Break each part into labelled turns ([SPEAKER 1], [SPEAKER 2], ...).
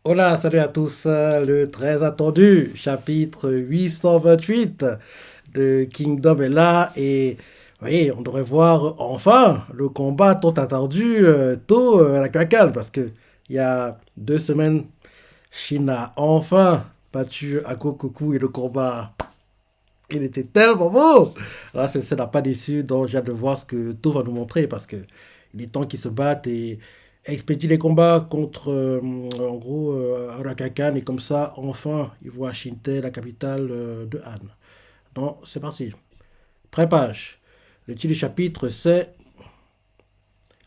[SPEAKER 1] Hola, salut à tous. Le très attendu chapitre 828 de Kingdom est là et oui, on devrait voir enfin le combat tant attendu tôt à la cacane parce que il y a 2 semaines, Chine a enfin battu Akokoku et le combat, il était tellement beau. Là, ça n'a pas déçu, donc j'ai hâte de voir ce que tout va nous montrer parce que il est temps qu'ils se battent et expédient les combats contre, en gros, Arakakan et comme ça, enfin, ils voient Shinte, la capitale de Han. Donc, c'est parti. Prépage. Le titre du chapitre, c'est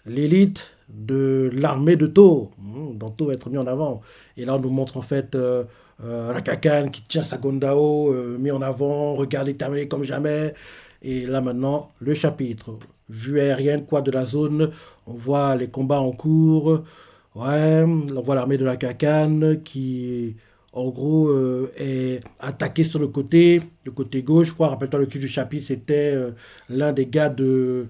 [SPEAKER 1] l'élite de l'armée de Tau. Donc Tau va être mis en avant. Et là, on nous montre en fait Rakakan qui tient sa Gondao mis en avant, regardez terminé comme jamais. Et là maintenant, le chapitre. Vue aérienne, quoi de la zone, on voit les combats en cours. Ouais, on voit l'armée de la Kakan qui, en gros, est attaquée sur le côté gauche. Je crois, rappelle-toi, le cul du chapitre, c'était l'un des gars de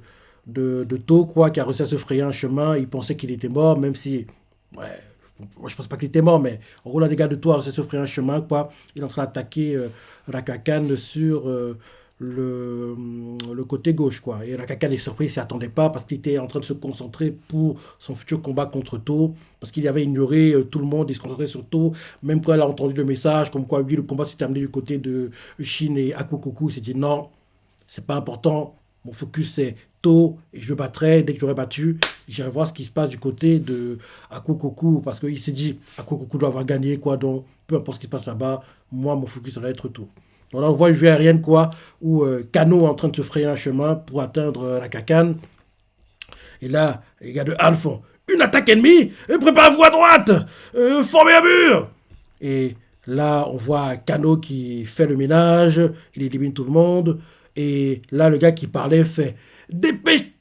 [SPEAKER 1] taux, quoi, qui a réussi à se frayer un chemin. Il pensait qu'il était mort, même si, ouais, moi je pense pas qu'il était mort, mais en gros, là, des gars de taux a réussi à se frayer un chemin, quoi. Il est en train d'attaquer Rakakan sur le côté gauche, quoi. Et Rakakan est surpris, il s'y attendait pas, parce qu'il était en train de se concentrer pour son futur combat contre Tau, parce qu'il avait ignoré tout le monde, il se concentrait sur Tau, même quand il a entendu le message, comme quoi, lui, le combat s'est terminé du côté de Shin et Akokoku, il s'est dit non, c'est pas important. Mon focus c'est tôt et je battrai. Dès que j'aurai battu, j'irai voir ce qui se passe du côté de Akokoku parce qu'il s'est dit Akokoku doit avoir gagné quoi. Donc peu importe ce qui se passe là-bas, moi mon focus ça va être tôt. Donc là on voit une vue aérienne quoi où Kano est en train de se frayer un chemin pour atteindre la Kakan. Et là les gars de Han font une attaque ennemie. Préparez-vous à droite. Formez un mur. Et là, on voit Kano qui fait le ménage, il élimine tout le monde. Et là, le gars qui parlait fait dépêche,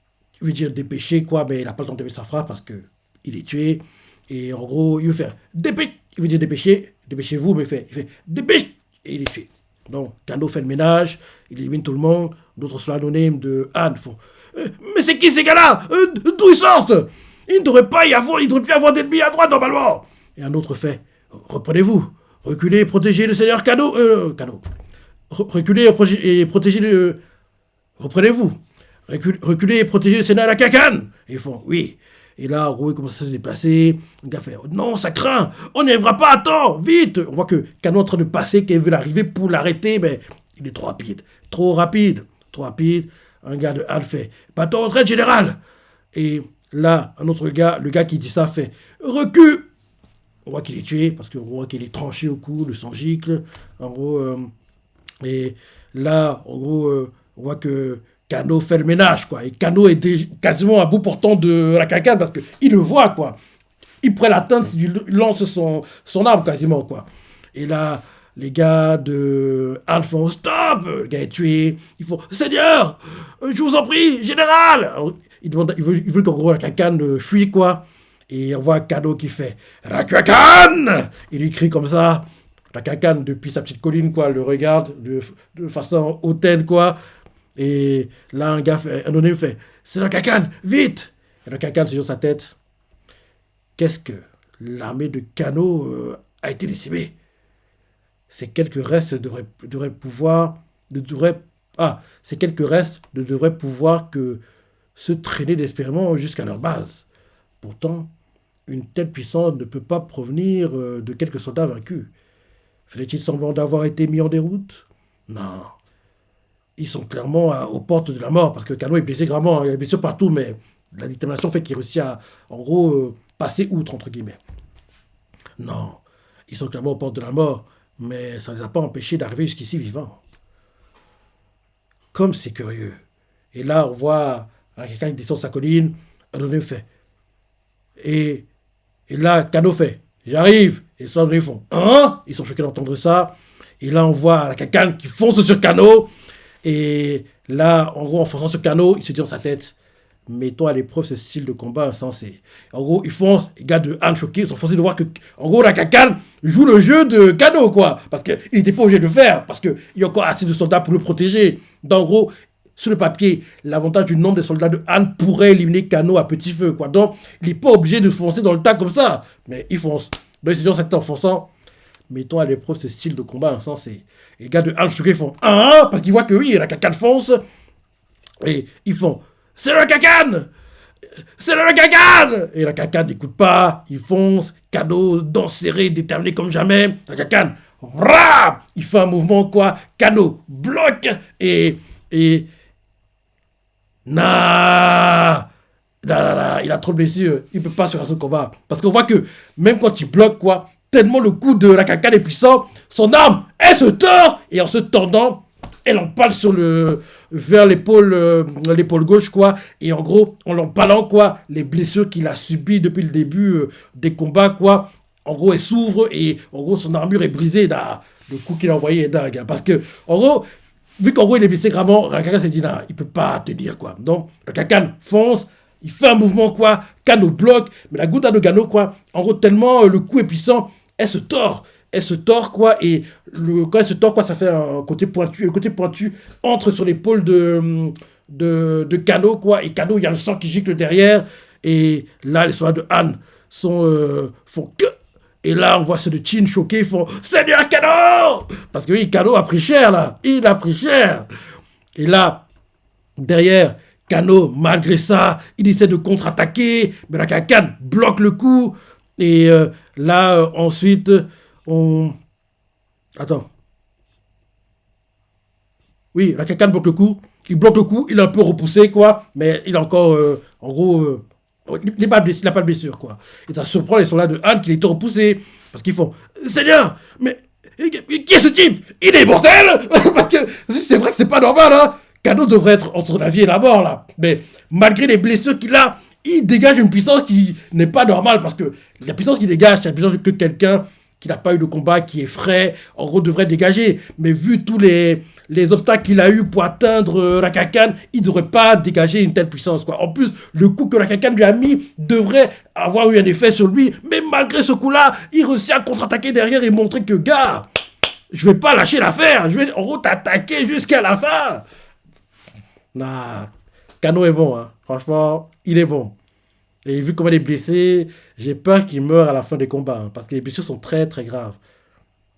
[SPEAKER 1] il veut dire dépêcher quoi, mais il n'a pas le temps de terminer sa phrase parce que il est tué. Et en gros, il veut faire dépêche, il veut dire dépêcher, dépêchez-vous, mais il fait dépêche et il est tué. Donc, Kano fait le ménage, il élimine tout le monde. D'autres soldats anonymes de Han font mais c'est qui ces gars-là d'où ils sortent. Il ne devrait pas y avoir, il ne devrait plus y avoir d'ennemis à droite normalement. Et un autre fait reprenez-vous, reculez et protégez le seigneur Kano. Reculez et protégez le. Reprenez-vous. Reculez et protégez le Sénat à la cacane. Et ils font oui. Et là, Roué commence à se déplacer. Le gars fait non, ça craint. On n'y arrivera pas à temps. Vite. On voit que Kano est en train de passer, qu'il veut l'arriver pour l'arrêter, mais il est trop rapide. Trop rapide. Trop rapide. Un gars de Han fait bâton en retraite général. Et là, un autre gars, le gars qui dit ça fait recul. On voit qu'il est tué parce qu'on voit qu'il est tranché au cou, le sang gicle. En gros, et là, en gros, on voit que Kano fait le ménage, quoi. Et Kano est quasiment à bout portant de la cacane parce qu'il le voit, quoi. Il pourrait l'atteindre s'il lance son arme, quasiment, quoi. Et là, les gars de Han font stop, le gars est tué. Ils font Seigneur, je vous en prie, général. Alors, il veut qu'en gros la cacane fuit, quoi. Et on voit Kano qui fait Rakakan. Il lui crie comme ça. Rakakan, depuis sa petite colline, quoi, le regarde de façon hautaine, quoi. Et là, un gars, un anonyme fait c'est Rakakan, vite. Et Rakakan se sur sa tête. Qu'est-ce que l'armée de Kano a été décimée? Ces quelques restes devraient pouvoir. Devraient, ces quelques restes ne devraient pouvoir que se traîner désespérément jusqu'à leur base. Pourtant, une telle puissance ne peut pas provenir de quelques soldats vaincus. Fallait-il semblant d'avoir été mis en déroute? Non. Ils sont clairement aux portes de la mort, parce que Kano est blessé gravement, il est blessé partout, mais la détermination fait qu'il réussit à, en gros, passer outre, entre guillemets. Non. Ils sont clairement aux portes de la mort, mais ça ne les a pas empêchés d'arriver jusqu'ici vivants. Comme c'est curieux. Et là, on voit quelqu'un qui descend sa colline, un anonyme fait. Et, et là, Kano fait. J'arrive. Et les soldats font. Hein? Ils sont choqués d'entendre ça. Et là, on voit la cacane qui fonce sur Kano. Et là, en gros, en fonçant sur Kano, il se dit dans sa tête mettons à l'épreuve ce style de combat insensé. En gros, ils foncent, les gars de Han choqués, ils sont forcés de voir que, en gros, la Kakan joue le jeu de Kano, quoi. Parce qu'il n'était pas obligé de le faire, parce qu'il y a encore assez de soldats pour le protéger. Donc, en gros, sur le papier, l'avantage du nombre de soldats de Han pourrait éliminer Kano à petit feu, quoi. Donc, il n'est pas obligé de foncer dans le tas comme ça. Mais il fonce. Donc ils se disent, en forçant, mettons à l'épreuve ce style de combat insensé. Et les gars de Al Shuke font ah, parce qu'ils voient que oui, la Kakan fonce. Et ils font c'est le Kakan! C'est le Kakan! Et la Kakan n'écoute pas, il fonce, Kano, dents serrées, déterminé comme jamais. La Kakan, vrah! Il fait un mouvement, quoi. Kano bloque et nah! Il a trop de blessures, il peut pas sur ce combat. Parce qu'on voit que même quand il bloque, quoi, tellement le coup de la Kakan est puissant, son arme, elle se tord, et en se tordant, elle empale vers l'épaule gauche, quoi, et en gros, en l'empalant, quoi, les blessures qu'il a subies depuis le début des combats, quoi, en gros, elle s'ouvre, et en gros, son armure est brisée, le coup qu'il a envoyé est dingue, hein, parce que, en gros, vu qu'en gros, il est blessé gravement, la Kakan s'est dit, nah, il peut pas tenir, quoi. Donc, le Kakan fonce, il fait un mouvement, quoi, Kano bloque, mais la Gunda de Kano, quoi, en gros, tellement le coup est puissant, elle se tord. Elle se tord, quoi, et quand elle se tord, quoi, ça fait un côté pointu, et le côté pointu entre sur l'épaule de Kano, quoi, et Kano, il y a le sang qui gicle derrière, et là, les soldats de Han font que... Et là, on voit ceux de Chin choqués, ils font « Seigneur Kano !» Parce que oui, Kano a pris cher, là, il a pris cher. Et là, derrière, Kano, malgré ça, il essaie de contre-attaquer, mais la Kakan bloque le coup, et là, ensuite... On... Attends. Oui, la Kakan bloque le coup. Il bloque le coup, il est un peu repoussé, quoi. Mais il a encore, en gros, il n'a pas de blessure, quoi. Et ça surprend les soldats de Han qu'il était repoussé. Parce qu'ils font Seigneur, mais qui est ce type? Il est mortel. Parce que c'est vrai que c'est pas normal, hein. Kano devrait être entre la vie et la mort, là. Mais malgré les blessures qu'il a, il dégage une puissance qui n'est pas normale. Parce que la puissance qu'il dégage, c'est la puissance que quelqu'un qui n'a pas eu de combat, qui est frais, en gros, devrait dégager. Mais vu tous les obstacles qu'il a eu pour atteindre la Kakan, il ne devrait pas dégager une telle puissance, quoi. En plus, le coup que la Kakan lui a mis devrait avoir eu un effet sur lui. Mais malgré ce coup-là, il réussit à contre-attaquer derrière et montrer que, gars, je vais pas lâcher l'affaire. Je vais, en gros, t'attaquer jusqu'à la fin. Nah, Kano est bon, hein. Franchement, il est bon. Et vu comment il est blessé, j'ai peur qu'il meure à la fin des combats. Hein, parce que les blessures sont très très graves.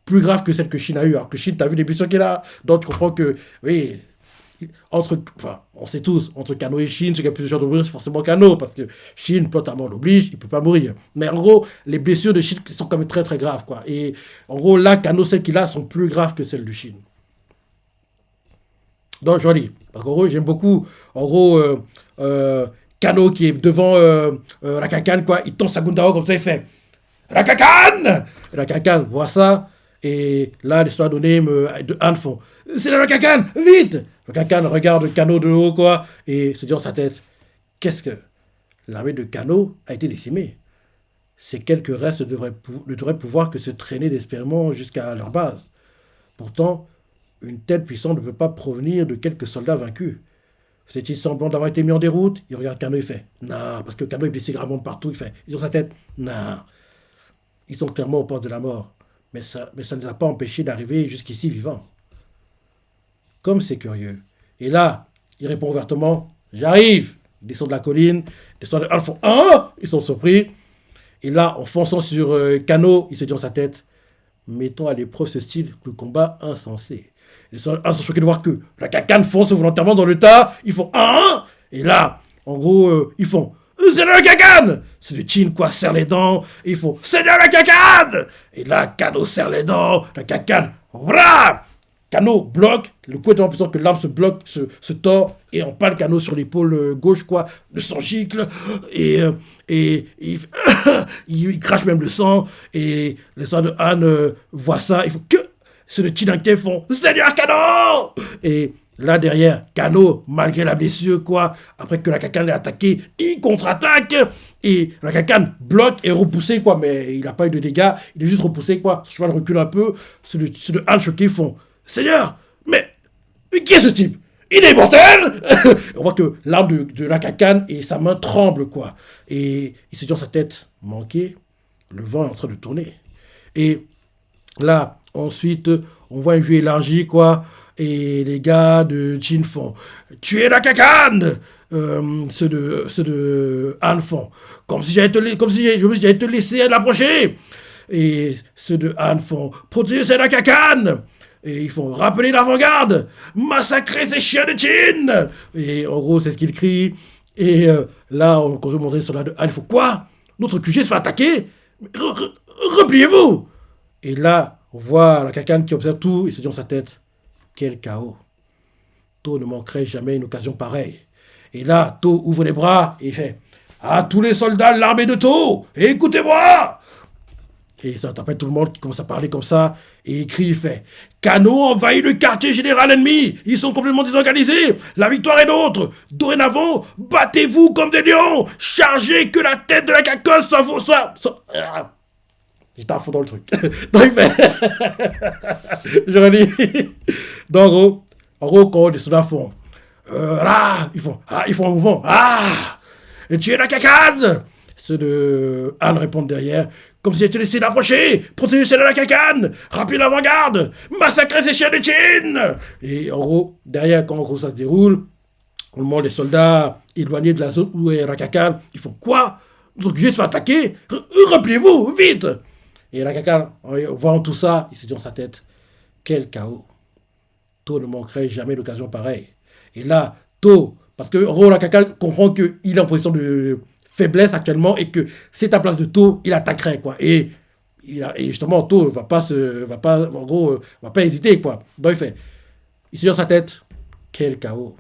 [SPEAKER 1] Plus graves que celles que Shin a eues. Alors que Shin, t'as vu les blessures qu'il a. Donc tu comprends que, oui, enfin, on sait tous, entre Kano et Shin, celui qui a plus de chances de mourir, c'est forcément Kano. Parce que Shin, notamment, l'oblige, il peut pas mourir. Mais en gros, les blessures de Shin sont quand même très très graves, quoi. Et en gros, là, Kano, celles qu'il a sont plus graves que celles de Shin. Donc, joli. Parce qu'en gros, j'aime beaucoup, en gros, Kano qui est devant la Kakan, quoi, il tend sa Gundao comme ça, il fait la Kakan! Et la Kakan voit ça, et là, l'histoire donnée de Han font c'est la Kakan, vite! La Kakan regarde Kano de haut, quoi, et se dit dans sa tête qu'est-ce que l'armée de Kano a été décimée? Ces quelques restes ne devraient pouvoir que se traîner désespérément jusqu'à leur base. Pourtant, une telle puissance ne peut pas provenir de quelques soldats vaincus. C'est-il semblant d'avoir été mis en déroute? Il regarde Kano et fait non, parce que Kano est blessé gravement partout. Il fait, ils ont sa tête, non. Ils sont clairement au bord de la mort. Mais ça ne les a pas empêchés d'arriver jusqu'ici vivants. Comme c'est curieux. Et là, il répond ouvertement j'arrive. Ils descendent de la colline, descendent de Han font ah! Ils sont surpris. Et là, en fonçant sur Kano, il se dit dans sa tête mettons à l'épreuve ce style de combat insensé. Les soldats sont choqués de voir que la Kakan fonce volontairement dans le tas. Ils font ah! Et là, en gros, ils font c'est la Kakan! C'est le Chin, quoi, serre les dents. Et ils font c'est la Kakan! Et là, Kano serre les dents. La Kakan, voilà! Kano bloque, le coup est tellement puissant que l'arme se bloque, se tord, et on parle Kano sur l'épaule gauche, quoi, le sang gicle, et il crache même le sang, et les soldats de Han voient ça, il faut que ceux de Chinanke font Seigneur Kano! Et là derrière, Kano, malgré la blessure, quoi, après que la Kakan l'ait attaqué, il contre-attaque, et la Kakan bloque et repoussé, quoi, mais il n'a pas eu de dégâts, il est juste repoussé, quoi, son cheval recule un peu, ceux de Han choqués font Seigneur, mais qui est ce type? Il est mortel! On voit que l'arme de la Kakan et sa main tremblent, quoi. Et il se dit dans sa tête, manqué, le vent est en train de tourner. Et là, ensuite, on voit une vue élargie, quoi. Et les gars de Jin font tuer la Kakan! Ceux de Han font comme si j'allais te laisser l'approcher! Et ceux de Han font protéger la cacane. Et ils font rappeler l'avant-garde, massacrer ces chiens de Chine. Et en gros, c'est ce qu'ils crient. Et là, on continue de montrer sur la de Han. Il faut quoi? Notre QG se fait attaquer? Repliez-vous. Et là, on voit la cacane qui observe tout. Il se dit dans sa tête, quel chaos. To ne manquerait jamais une occasion pareille. Et là, To ouvre les bras et il fait à tous les soldats de l'armée de To, écoutez-moi. Et ça interprète tout le monde qui commence à parler comme ça. Et il crie, il fait Kano envahit le quartier général ennemi. Ils sont complètement désorganisés. La victoire est nôtre. Dorénavant, battez-vous comme des lions. Chargez que la tête de la cacosse soit... J'étais à fond dans le truc. Donc il fait... Je relis. Donc en gros, quand les soldats font... là, ils font un mouvement. Et tu es la cacane. Ceux de Anne répondent derrière. Comme si c'était laissé d'approcher, protéger celle de la cacane, rappeler l'avant-garde, massacrer ces chiens de Chine. Et en gros, derrière, quand en gros, ça se déroule, on demande les soldats éloignés de la zone où est la cacane, ils font quoi? Notre QG se fait attaquer. Repliez-vous, vite. Et la cacane, en voyant tout ça, il se dit dans sa tête, quel chaos. To ne manquerait jamais d'occasion pareille. Et là, To, parce que en gros, la cacane comprend qu'il est en position de faiblesse actuellement et que c'est à place de To, il attaquerait quoi. Et justement To va pas hésiter quoi. Donc il se dit dans sa tête, quel chaos.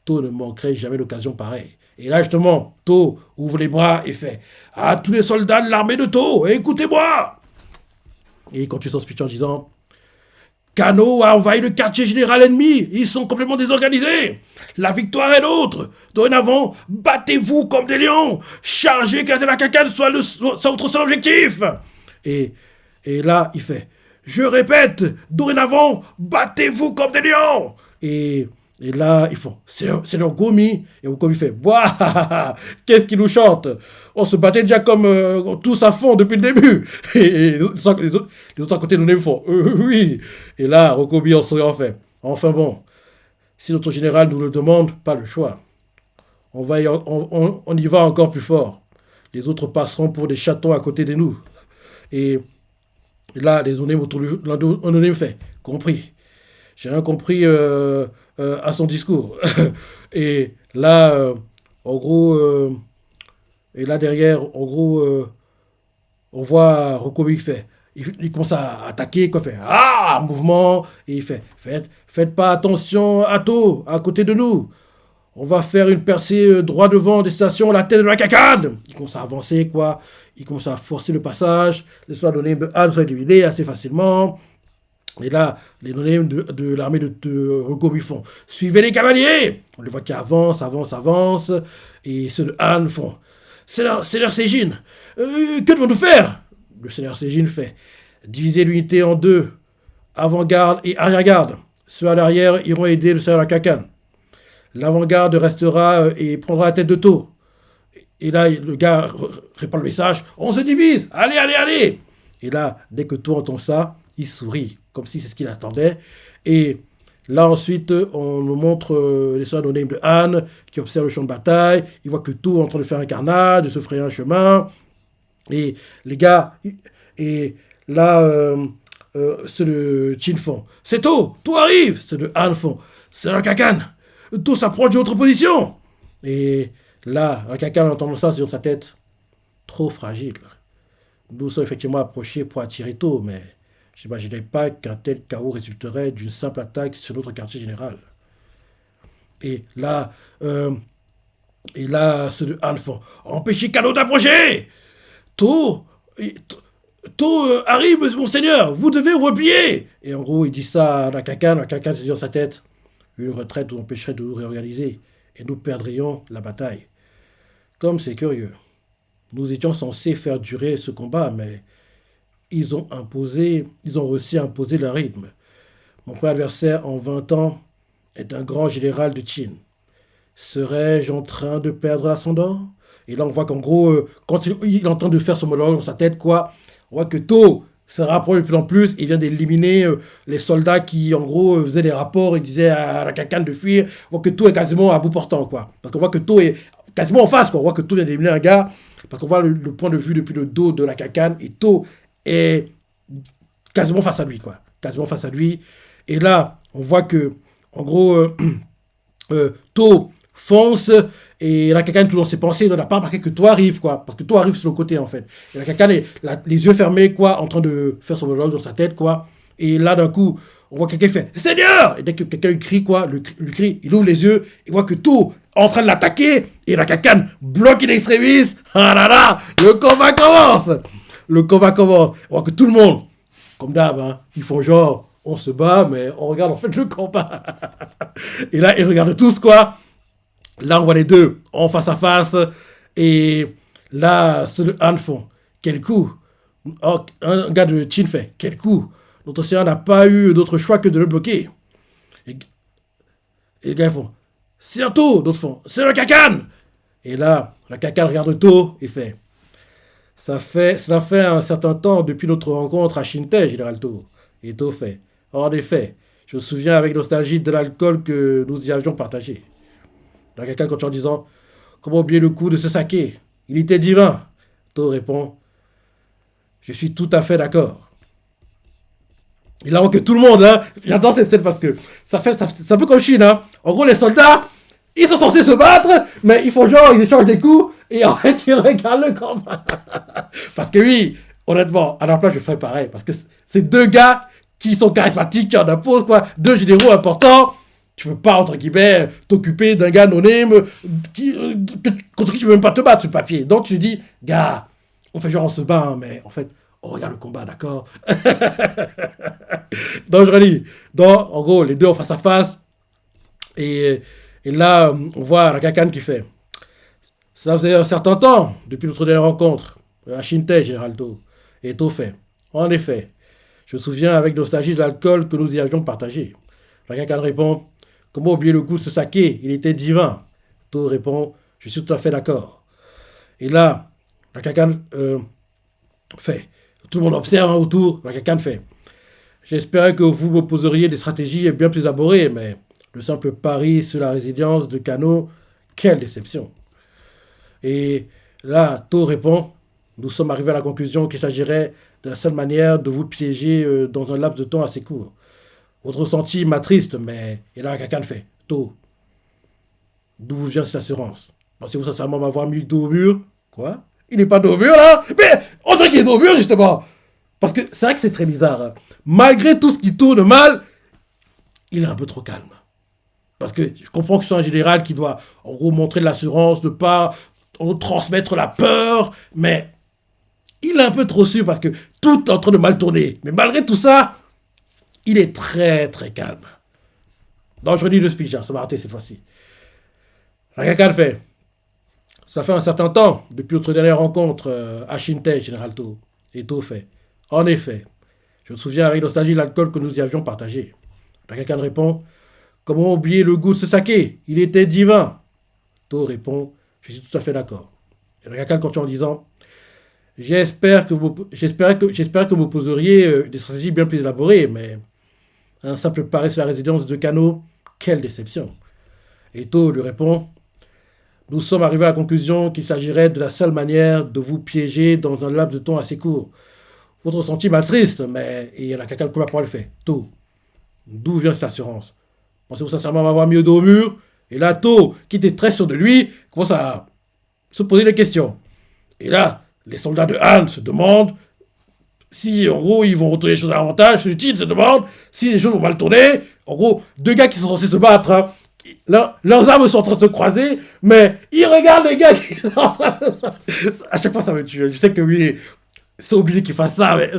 [SPEAKER 1] To ne manquerait jamais d'occasion pareille. Et là justement To ouvre les bras et fait à tous les soldats de l'armée de To, écoutez-moi. Et il continue son speech en disant Kano a envahi le quartier général ennemi. Ils sont complètement désorganisés. La victoire est nôtre. Dorénavant, battez-vous comme des lions. Chargez que la tête de la cacane soit votre seul objectif. Et là, il fait je répète, dorénavant, battez-vous comme des lions. Et là, ils font c'est leur Gomi. Et Gomi fait Wouah, qu'est-ce qu'il nous chante? On se battait déjà comme tous à fond depuis le début. Et les autres à côté de nous font oui. Et là, Rokobi en souriant fait enfin bon, si notre général nous le demande, pas le choix. On y va encore plus fort. Les autres passeront pour des chatons à côté de nous. Et là, les anonymes fait compris. J'ai rien compris à son discours. Et là, en gros, et là derrière, en gros, on voit Rokobi fait. Il commence à attaquer, quoi, fait mouvement, et il fait faites pas attention à To, à côté de nous. On va faire une percée droit devant des stations, la tête de la cacane. Il commence à avancer, quoi. Il commence à forcer le passage. Les soldats de Han sont éliminés assez facilement. Et là, les non-names de l'armée de Rokobi font suivez les cavaliers. On les voit qui avancent. Et ceux de Han font Seigneur Sejin, que devons-nous faire? Le Seigneur Sejin fait diviser l'unité en deux, avant-garde et arrière-garde. Ceux à l'arrière iront aider le Seigneur la cacane. L'avant-garde restera et prendra la tête de To. Et là, le gars répand le message on se divise, allez. Et là, dès que To entend ça, il sourit, comme si c'est ce qu'il attendait. Et là, ensuite, on nous montre les soldats no-name de Han qui observent le champ de bataille. Ils voient que To est en train de faire un carnage, de se frayer un chemin. Et les gars, et là, ceux de Chin font c'est To arrive. Ceux de Han font c'est la cacane. To s'approche de votre position. Et là, la cacane, en entendant ça, c'est dans sa tête trop fragile. Nous sommes effectivement approchés pour attirer To, mais je n'imaginais pas qu'un tel chaos résulterait d'une simple attaque sur notre quartier général. Et là, ceux de Han font empêchez Kano d'approcher. To arrive, monseigneur, vous devez replier. Et en gros, il dit ça à la cacane se dit dans sa tête une retraite nous empêcherait de nous réorganiser et nous perdrions la bataille. Comme c'est curieux. Nous étions censés faire durer ce combat, mais ils ont réussi à imposer leur rythme. Mon premier adversaire en 20 ans est un grand général de Chine. Serais-je en train de perdre l'ascendant? Et là, on voit qu'en gros, quand il est en train de faire son monologue dans sa tête, quoi, on voit que To se rapproche de plus en plus. Il vient d'éliminer les soldats qui, en gros, faisaient des rapports et disaient à la cacane de fuir. On voit que To est quasiment à bout portant, quoi. Parce qu'on voit que To est quasiment en face, quoi. On voit que To vient d'éliminer un gars, parce qu'on voit le point de vue depuis le dos de la cacane, et To est quasiment face à lui, quoi. Quasiment face à lui. Et là, on voit que, en gros, To fonce et la Kakan est tout dans ses pensées, il n'a pas remarqué que To arrive, quoi. Parce que To arrive sur le côté, en fait. Et la Kakan est les yeux fermés, quoi, en train de faire son monologue dans sa tête, quoi. Et là, d'un coup, on voit quelqu'un fait Seigneur! Et dès que quelqu'un lui crie, quoi, lui crie, il ouvre les yeux, il voit que To est en train de l'attaquer, et la Kakan bloque in extremis. Ah là là! Le combat commence! Le combat commence. On voit que tout le monde, comme d'hab, hein, ils font genre, on se bat, mais on regarde en fait le combat. Et là, ils regardent tous, quoi. Là, on voit les deux en face à face. Et là, ceux de Han font quel coup. Oh, un gars de Chin fait quel coup. Notre seigneur n'a pas eu d'autre choix que de le bloquer. Et les gars font c'est un To. D'autres font c'est le Kakan. Et là, la Kakan regarde To et fait cela fait un certain temps depuis notre rencontre à Shinte, Général To. Et To fait en effet, je me souviens avec nostalgie de l'alcool que nous y avions partagé. La Kakan continue en disant comment oublier le coup de ce saké? Il était divin. To répond je suis tout à fait d'accord. Il a que tout le monde, hein. J'adore cette scène parce que c'est un peu comme Chine, hein. En gros, les soldats, ils sont censés se battre, mais ils font genre, ils échangent des coups, et en fait, ils regardent le combat. Parce que oui, honnêtement, à leur place, je ferais pareil. Parce que c'est deux gars qui sont charismatiques, qui en imposent, quoi. Deux généraux importants. Tu peux pas, entre guillemets, t'occuper d'un gars non-name contre qui tu peux même pas te battre sur le papier. Donc tu dis, gars, on fait genre on se bat, hein, mais en fait, on regarde le combat, d'accord. Donc je relis. Donc, en gros, les deux en face à face. Et là, on voit la Kakan qui fait. Ça faisait un certain temps, depuis notre dernière rencontre, à Shinte, Général To. Et To fait. En effet, je me souviens avec nostalgie de l'alcool que nous y avions partagé. La Kakan répond. Comment oublier le goût de ce saké? Il était divin. To répond. Je suis tout à fait d'accord. Et là, la Kakan fait. Tout le monde observe autour. La Kakan fait. J'espérais que vous me poseriez des stratégies bien plus élaborées, mais le simple pari sur la résidence de Kano, quelle déception. Et là, To répond, nous sommes arrivés à la conclusion qu'il s'agirait de la seule manière de vous piéger dans un laps de temps assez court. Votre ressenti m'attriste, mais... Et là, Kakan fait, To, d'où vous vient cette assurance? Pensez-vous sincèrement m'avoir mis dos au mur? Quoi? Il n'est pas dos au mur, là? Mais on dirait qu'il est dos au mur, justement. Parce que c'est vrai que c'est très bizarre. Hein. Malgré tout ce qui tourne mal, il est un peu trop calme. Parce que je comprends que c'est un général qui doit, en gros, montrer de l'assurance, ne pas transmettre la peur, mais il est un peu trop sûr parce que tout est en train de mal tourner. Mais malgré tout ça, il est très, très calme. Donc, je redis le speech, hein, ça va rater cette fois-ci. La Kakan fait. Ça fait un certain temps, depuis notre dernière rencontre à Shinte, Général To. Et To fait. En effet, je me souviens avec nostalgie de l'alcool que nous y avions partagé. La Kakan répond. Comment oublier le goût de ce saké? Il était divin. To répond. Je suis tout à fait d'accord. Et la Kakan continue en disant. J'espère que vous poseriez des stratégies bien plus élaborées, mais un simple pari sur la résidence de Kano, quelle déception. Et To lui répond. Nous sommes arrivés à la conclusion qu'il s'agirait de la seule manière de vous piéger dans un laps de temps assez court. Votre ressenti m'attriste, mais... Et la Kakan coupe la parole fait. To, d'où vient cette assurance? Pensez-vous sincèrement m'avoir mis au dos au mur? Et là, To, qui était très sûr de lui, commence à se poser des questions. Et là, les soldats de Han se demandent si, en gros, ils vont retourner les choses à l'avantage. Celui de se demande si les choses vont mal tourner. En gros, deux gars qui sont censés se battre, hein. Leurs armes sont en train de se croiser, mais ils regardent les gars qui sont en train de... À chaque fois, ça me tue. Je sais que oui, c'est obligé qu'ils fassent ça, mais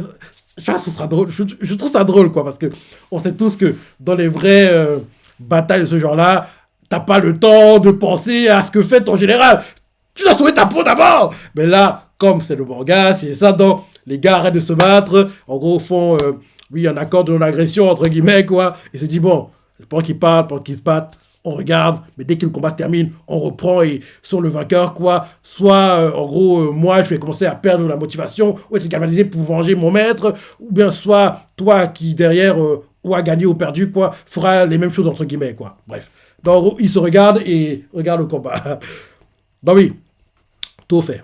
[SPEAKER 1] je pense que ce sera drôle. Je trouve ça drôle, quoi, parce que on sait tous que dans les vraies batailles de ce genre-là, t'as pas le temps de penser à ce que fait ton général. Tu dois sauver ta peau d'abord. Mais là, comme c'est le manga, c'est ça, donc les gars arrêtent de se battre, en gros, font, oui, un accord de non-agression, entre guillemets, quoi, et se dit, bon, pendant qu'ils parlent, pendant qu'ils se battent, on regarde, mais dès que le combat termine, on reprend et sont le vainqueur, quoi. Soit, en gros, moi, je vais commencer à perdre la motivation, ou être galvanisé pour venger mon maître, ou bien soit, toi qui, derrière, ou a gagné ou perdu, quoi, fera les mêmes choses, entre guillemets, quoi. Bref. Donc, en gros, ils se regardent et regardent le combat. Donc oui, tout fait.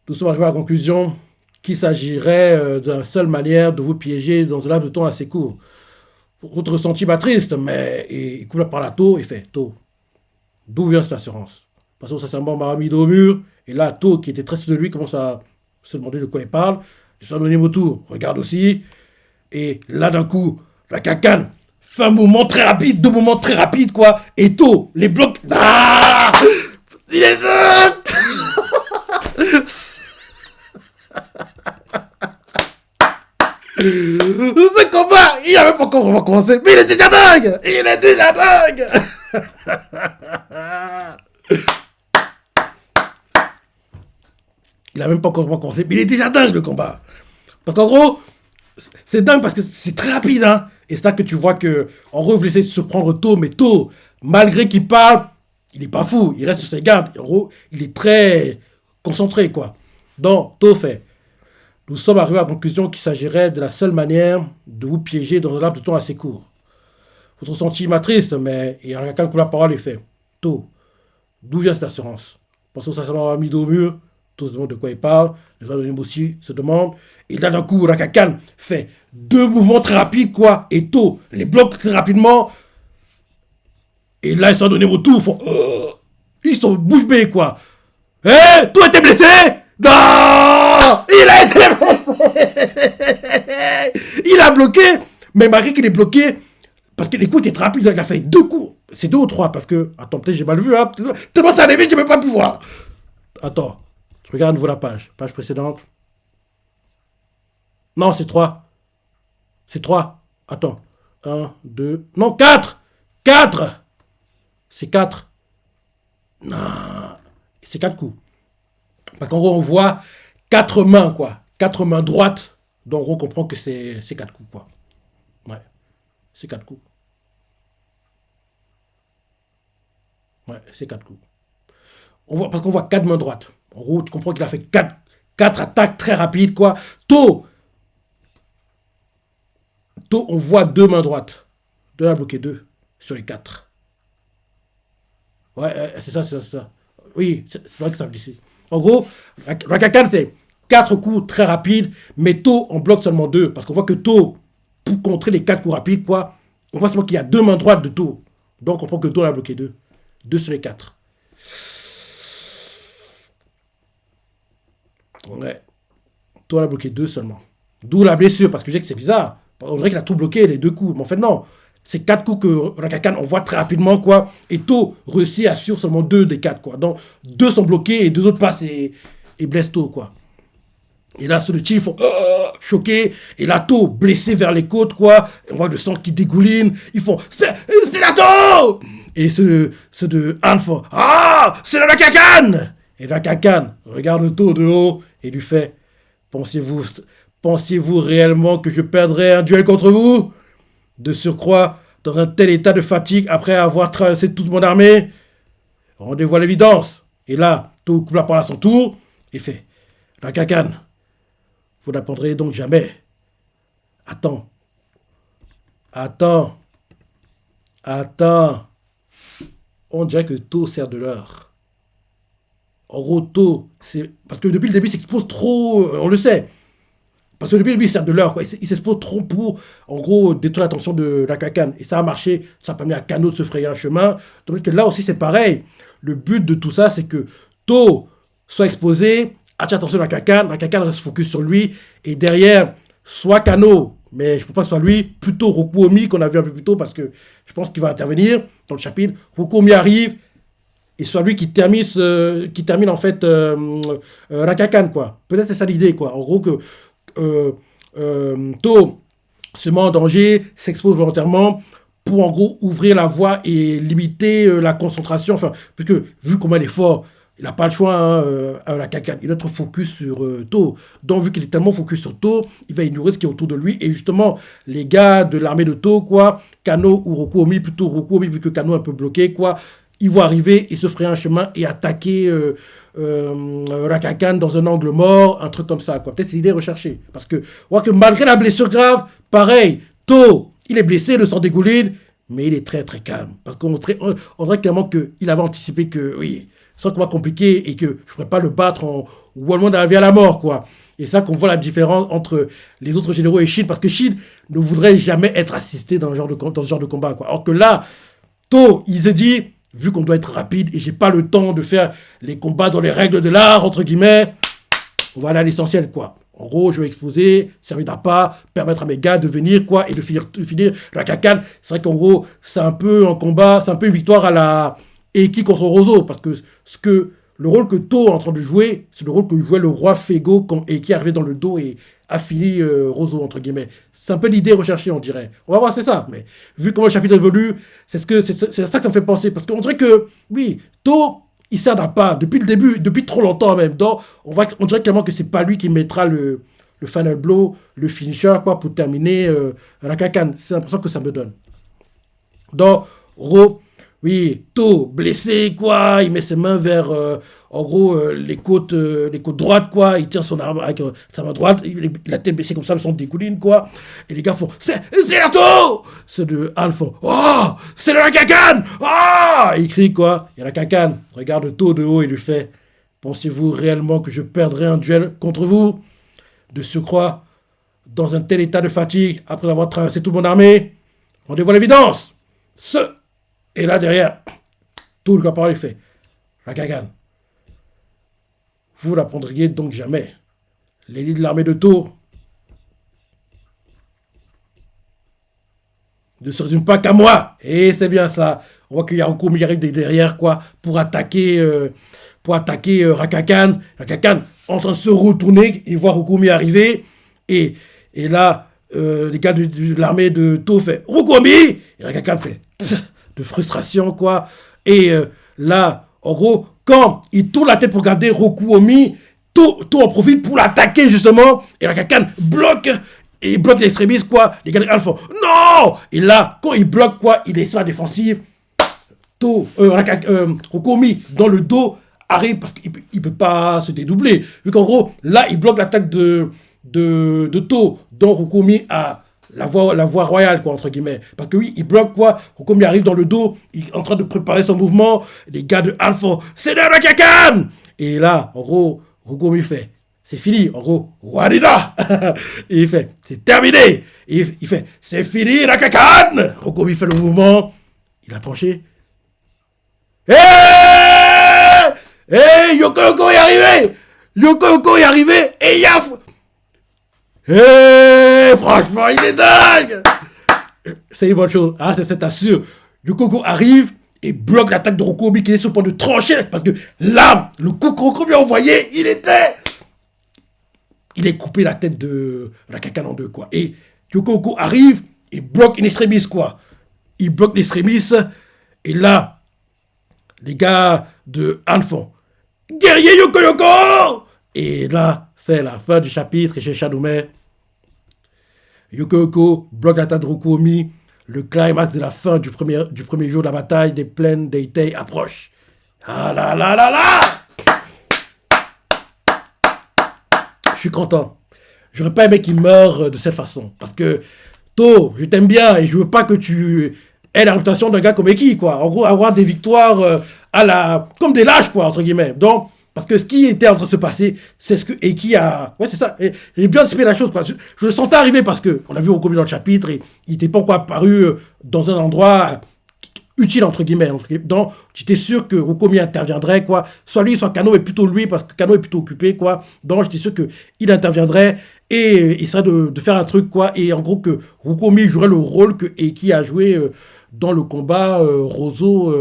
[SPEAKER 1] Nous sommes arrivés à la conclusion qu'il s'agirait de la seule manière de vous piéger dans un laps de temps assez court. Votre ressenti m'attriste, mais il coupe par la taux et fait taux. D'où vient cette assurance? Parce que sincèrement, on m'a mis dos au mur, et là, taux, qui était très sûr de lui, commence à se demander de quoi il parle. Je suis anonyme autour, regarde aussi, et là, d'un coup, la cacane fait un mouvement très rapide, deux mouvements très rapides, quoi, et tôt, les blocs. Ah, il est. Ce combat, il a même pas encore vraiment commencé, mais il est déjà dingue. Il est déjà dingue. Il a même pas encore vraiment commencé, mais il est déjà dingue le combat. Parce qu'en gros, c'est dingue parce que c'est très rapide, hein. Et c'est là que tu vois que, en gros, vous laissez se prendre tôt, mais tôt, malgré qu'il parle, il est pas fou, il reste sur ses gardes. En gros, il est très concentré, quoi. Donc, tôt fait. Nous sommes arrivés à la conclusion qu'il s'agirait de la seule manière de vous piéger dans un laps de temps assez court. Votre ressenti m'attriste, mais il y a quelqu'un qui la parole et fait. Tôt, d'où vient cette assurance? Parce que ça m'a mis dos au mur, tous se demandent de quoi il parle, les anonymes aussi se demandent, et là d'un coup, Rakakan fait deux mouvements très rapides, quoi, et tôt, les bloque très rapidement, et là ils sont anonymes autour, ils sont bouche bée, quoi. Eh, tout était blessé? Non! Il a été blessé! Il a bloqué, mais malgré qu'il est bloqué, parce que les coups étaient très rapides, il a fait deux coups. C'est deux ou trois, parce que, attends, peut-être j'ai mal vu, hein. Tellement ça allait vite, je ne peux pas pouvoir. Attends, je regarde à nouveau la page. Page précédente. Non, c'est 3. C'est 3. Attends. Un, 2. Non, 4. 4. C'est 4. Non. C'est 4 coups. Parce qu'en gros, on voit 4 mains, quoi. 4 mains droites. Donc, en gros, on comprend que c'est 4 coups, quoi. Ouais. C'est 4 coups. Ouais, c'est 4 coups. On voit, parce qu'on voit 4 mains droites. En gros, tu comprends qu'il a fait 4 attaques très rapides, quoi. Tôt, on voit 2 mains droites. De la bloquer 2 sur les 4. Ouais, c'est ça, c'est ça. Oui, c'est vrai que ça me dit. En gros, Rakakan fait 4 coups très rapides, mais Tôt on bloque seulement 2. Parce qu'on voit que Tôt, pour contrer les 4 coups rapides, quoi, on voit seulement qu'il y a 2 mains droites de Tôt. Donc on comprend que Tôt a bloqué 2. 2 sur les 4. Ouais. Tôt a bloqué 2 seulement. D'où la blessure, parce que je sais que c'est bizarre. On dirait qu'il a tout bloqué, les 2 coups. Mais en fait, non. C'est 4 coups que Rakakan on voit très rapidement, quoi. Et Tôt réussit à suivre seulement 2 des 4, quoi. Donc 2 sont bloqués et 2 autres passent et blessent Tôt, quoi. Et là, ceux de Chi font choqués. Et là, Tôt blessé vers les côtes, quoi. Et on voit le sang qui dégouline. Ils font c'est la Tôt. Et ceux de Han font c'est la Rakakan. Et Rakakan regarde le Tôt de haut et lui fait Pensiez-vous réellement que je perdrais un duel contre vous? De surcroît, dans un tel état de fatigue après avoir traversé toute mon armée? Rendez-vous à l'évidence. Et là, Tôt coupe la parole à son tour et fait Rakakan, vous n'apprendrez donc jamais. Attends. On dirait que Tôt sert de l'heure. En gros, Tôt, c'est. Parce que depuis le début, il s'expose trop. On le sait. Parce que depuis le début, il sert de l'heure. Il s'expose trop pour, en gros, détruire l'attention de Rakakan. Et ça a marché. Ça a permis à Kano de se frayer un chemin. Donc que là aussi, c'est pareil. Le but de tout ça, c'est que Tôt soit exposé, attire l'attention de Rakakan. Rakakan reste focus sur lui. Et derrière, soit Kano, mais je ne pense pas que ce soit lui, plutôt Rokuomi, qu'on a vu un peu plus tôt, parce que je pense qu'il va intervenir dans le chapitre. Rokuomi arrive. Et soit lui qui termine en fait Rakakan, quoi. Peut-être c'est ça l'idée, quoi. En gros que Tôt se met en danger, s'expose volontairement pour en gros ouvrir la voie et limiter la concentration. Enfin, puisque vu comment il est fort, il n'a pas le choix, hein, Rakakan. Il doit être focus sur Tôt. Donc vu qu'il est tellement focus sur Tôt, il va ignorer ce qui est autour de lui. Et justement, les gars de l'armée de Tôt, quoi, Kano ou Rokuomi, plutôt Rokuomi, vu que Kano est un peu bloqué, quoi, ils vont arriver et se frayer un chemin et attaquer Rakakan dans un angle mort, un truc comme ça, quoi. Peut-être c'est l'idée recherchée. Parce que, on voit que malgré la blessure grave, pareil, Tôt, il est blessé, le sang dégouline, mais il est très très calme. Parce qu'on dirait clairement qu'il avait anticipé que, oui, c'est un combat compliqué et que je ne pourrais pas le battre ou au moins d'arriver à la mort, quoi. Et ça qu'on voit la différence entre les autres généraux et Shin, parce que Shin ne voudrait jamais être assisté dans ce genre de combat, quoi. Alors que là, To, il s'est dit, vu qu'on doit être rapide et j'ai pas le temps de faire les combats dans les règles de l'art, entre guillemets, voilà l'essentiel, quoi. En gros, je vais exposer, servir d'appât, permettre à mes gars de venir, quoi, et de finir la cacane. C'est vrai qu'en gros, c'est un peu un combat, c'est un peu une victoire à la Eki contre Rozo, parce que le rôle que To est en train de jouer, c'est le rôle que jouait le roi Fego quand Eki arrivait dans le dos et a fini Rozo, entre guillemets. C'est un peu l'idée recherchée, on dirait. On va voir, c'est ça. Mais vu comment le chapitre évolue, c'est ça que ça me fait penser. Parce qu'on dirait que, oui, To, il sert d'appât depuis le début, depuis trop longtemps même. Donc, on dirait clairement que c'est pas lui qui mettra le final blow, le finisher, quoi, pour terminer la cacane. C'est l'impression que ça me donne. Donc, en gros, oui, To, blessé, quoi, il met ses mains vers, en gros, les côtes droites, quoi, il tient son arme avec sa main droite, la tête baissée comme ça, le son découline, quoi, et les gars font, c'est la To. Ceux de Han font, oh, c'est la cacane, oh, il crie, quoi, et la cacane regarde To de haut et lui fait, pensez-vous réellement que je perdrai un duel contre vous? De surcroît, dans un tel état de fatigue, après avoir traversé toute mon armée, rendez-vous à l'évidence. Et là, derrière, tout le parole, il fait, la cagane, vous l'apprendriez donc jamais. L'élite de l'armée de Tours ne se résume pas qu'à moi. Et c'est bien ça. On voit qu'il y a Rukumi qui arrive derrière, quoi, pour attaquer Rakakan. Rakakan en train de se retourner, il voit Rukumi arriver. Et là, les gars de l'armée de To fait Rukumi. Et Rakakan fait de frustration, quoi. Et là, en gros, quand il tourne la tête pour regarder Rukumi, To en profite pour l'attaquer, justement. Et Rakakan bloque. Et il bloque l'extrémiste, quoi. Les gars de Han font non. Et là, quand il bloque, quoi, il est sur la défensive. Rukumi, dans le dos, arrive parce qu'il ne peut pas se dédoubler. Vu qu'en gros, là, il bloque l'attaque de To. Donc Rukumi a la voie royale, quoi, entre guillemets. Parce que oui, il bloque, quoi. Rukumi arrive dans le dos, il est en train de préparer son mouvement. Les gars de Han font c'est de la Kakan. Et là, en gros, Rukumi fait c'est fini, en gros, Warida. Et il fait c'est terminé. Et il fait c'est fini, la Kakan. Rukumi fait le mouvement, il a tranché. Yoko Yoko est arrivé. Yoko Yoko est arrivé et Yaf. Franchement, il est dingue. C'est une bonne chose. Ah, c'est t'assure. Yoko Yoko arrive et bloque l'attaque de Rukumi qui est sur le point de trancher. Parce que là, le coup que Rukumi a envoyé, il est coupé la tête de la Kakan en deux, quoi. Et Yoko Yoko arrive et bloque une extrémiste, quoi. Il bloque l'extrémiste et là, les gars de Han font guerrier Yoko Yoko. Et là, c'est la fin du chapitre. Et chez Shadowmare, Yoko Yoko bloque l'attaque de Rukumi. Le climax de la fin du premier jour de la bataille des plaines d'Eitei approche. Ah là là là là. Je suis content. J'aurais pas aimé qu'il meure de cette façon. Parce que, To, je t'aime bien et je veux pas que tu aies la réputation d'un gars comme Eki, quoi. En gros, avoir des victoires comme des lâches, quoi, entre guillemets. Donc, parce que ce qui était en train de se passer, c'est ce que Eki a... Ouais, c'est ça. Et j'ai bien anticipé la chose, quoi. Je le sentais arriver parce que on a vu Rukumi dans le chapitre et il n'était pas encore apparu dans un endroit utile, entre guillemets. Donc, j'étais sûr que Rukumi interviendrait, quoi. Soit lui, soit Kano, mais plutôt lui, parce que Kano est plutôt occupé, quoi. Donc, j'étais sûr qu'il interviendrait et il serait de faire un truc, quoi. Et en gros, que Rukumi jouerait le rôle que Eki a joué dans le combat Rozo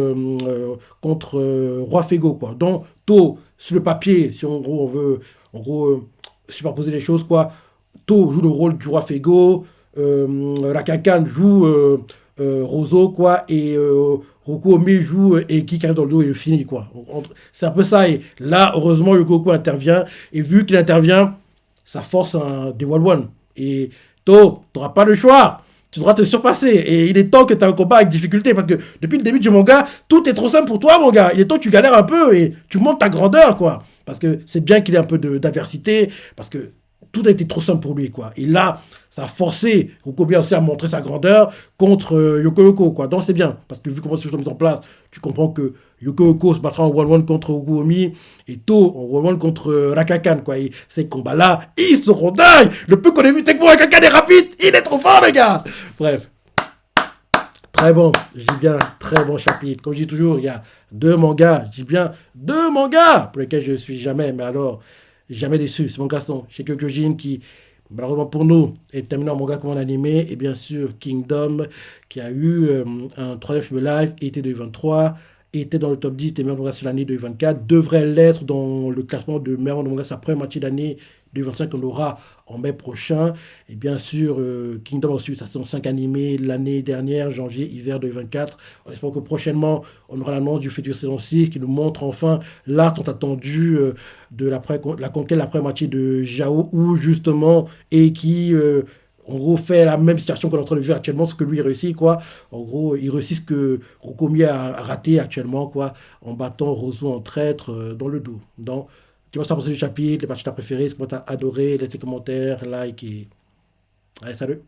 [SPEAKER 1] contre Roi Fego, quoi. Donc, To, sur le papier, si on veut superposer les choses, quoi. To joue le rôle du Roi Fego, la Kakan joue Rozo, quoi, et Rukumi joue Eki qui arrive dans le dos et le finit, quoi. C'est un peu ça. Et là, heureusement, Yoko intervient. Et vu qu'il intervient, ça force des one-one. Et To, tu n'auras pas le choix. Tu devras te surpasser. Et il est temps que tu aies un combat avec difficulté. Parce que depuis le début du manga, tout est trop simple pour toi, mon gars. Il est temps que tu galères un peu et tu montes ta grandeur, quoi. Parce que c'est bien qu'il y ait un peu d'adversité. Parce que tout a été trop simple pour lui, quoi. Et là, ça a forcé Rukomi aussi à montrer sa grandeur contre Yoko Yoko, quoi. Donc c'est bien, parce que vu comment c'est mis en place, tu comprends que Yoko Yoko se battra en 1-1 contre Rukomi et To en 1-1 contre Rakakan, quoi. Et ces combats-là, ils seront dingues. Le peu qu'on ait vu, techniquement, Rakakan est rapide, il est trop fort, les gars. Bref, très bon, je dis bien, très bon chapitre. Comme je dis toujours, il y a deux mangas, je dis bien deux mangas pour lesquels je ne suis jamais, mais alors, jamais déçu. C'est mon garçon, chez Kyojin qui, malheureusement pour nous, est terminé en manga comme en animé. Et bien sûr, Kingdom, qui a eu un troisième film live, été 2023, était dans le top 10 des meilleurs mangas sur l'année 2024, devrait l'être dans le classement de meilleurs mangas sur la première moitié d'année 2025 qu'on aura en mai prochain. Et bien sûr, Kingdom a reçu sa saison 5 animée l'année dernière, janvier-hiver 2024. On espère que prochainement, on aura l'annonce du futur saison 6 qui nous montre enfin l'art tant attendu de la conquête de la première moitié de Jao, où justement, et qui en gros, fait la même situation qu'on est en train de vivre actuellement, ce que lui réussit, quoi. En gros, il réussit ce que Rukomi a raté actuellement, quoi, en battant Roseau en traître dans le dos. Donc, tu vois ça pour ce chapitre, les parties que t'as préférées, ce que t'as adoré, laisse tes commentaires, like et... Allez, salut!